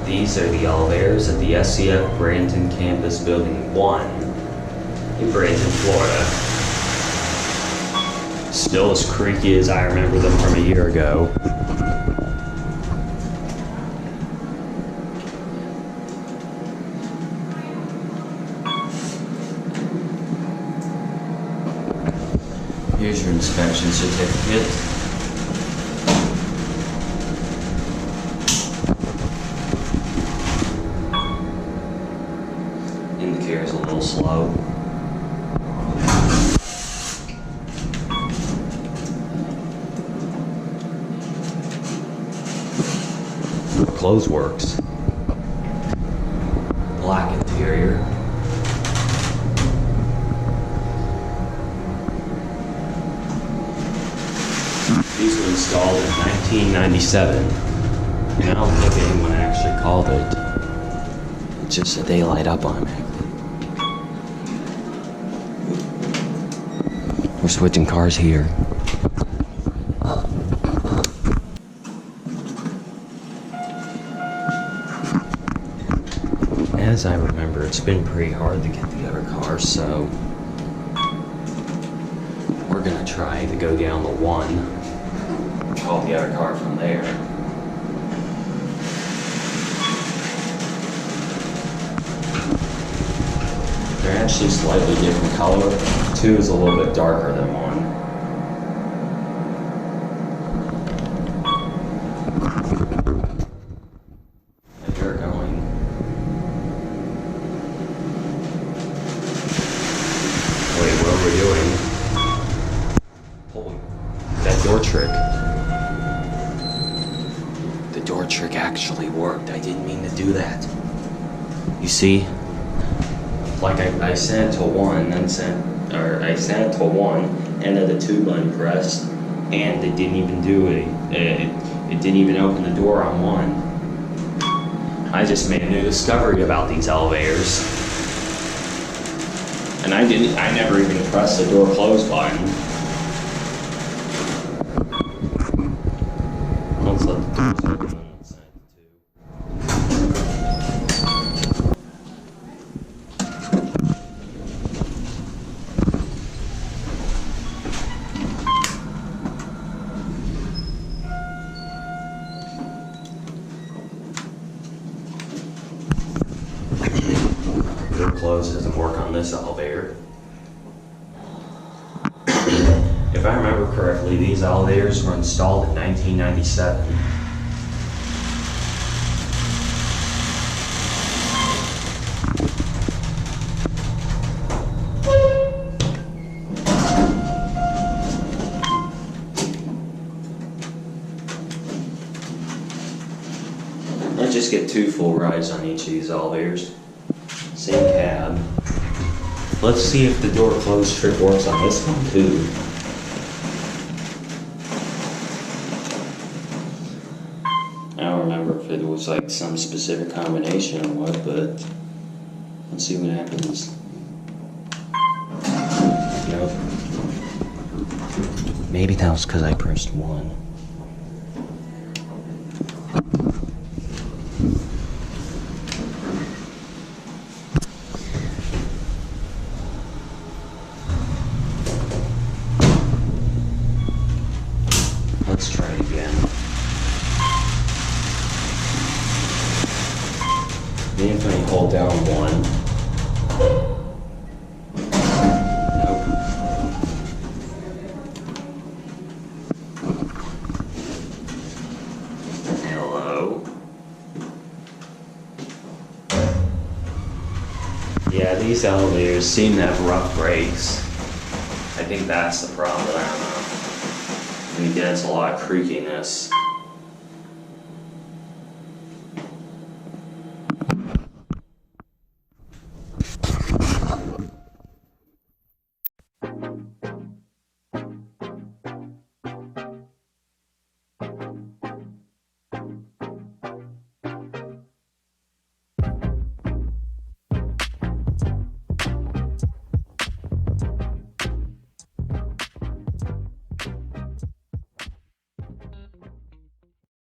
These are the elevators at the SCF Bradenton Campus Building 1 in Bradenton, Florida. Still as creaky as I remember them from a year ago. Here's your inspection certificate. Indicator's a little slow. Close works. Black interior. These were installed in 1997. And I don't think anyone actually called it. It's just that they light up automatically. We're switching cars here. As I remember, it's been pretty hard to get the other cars, so we're gonna try to go down the 1, call the other car from there. They're actually slightly different color. 2 is a little bit darker than 1. They're going. Wait, what are we doing? Holy, that door trick. The door trick actually worked. I didn't mean to do that. You see? Like I sent it to 1, then I sent it to 1, and then the 2 button pressed, and it didn't even do it. It didn't even open the door on 1. I just made a new discovery about these elevators. And I never even pressed the door close button. Let's let the doors open. Door close doesn't work on this elevator. If I remember correctly, these elevators were installed in 1997. I just get 2 full rides on each of these elevators. Same cab. Let's see if the door close trick works on this one too. I don't remember if it was like some specific combination or what, but let's see what happens. Nope. Maybe that was because I pressed 1. Let's try it again. Anthony, hold down 1. Nope. Hello. Yeah, these elevators seem to have rough brakes. I think that's the problem. I don't know. He gets a lot of creakiness.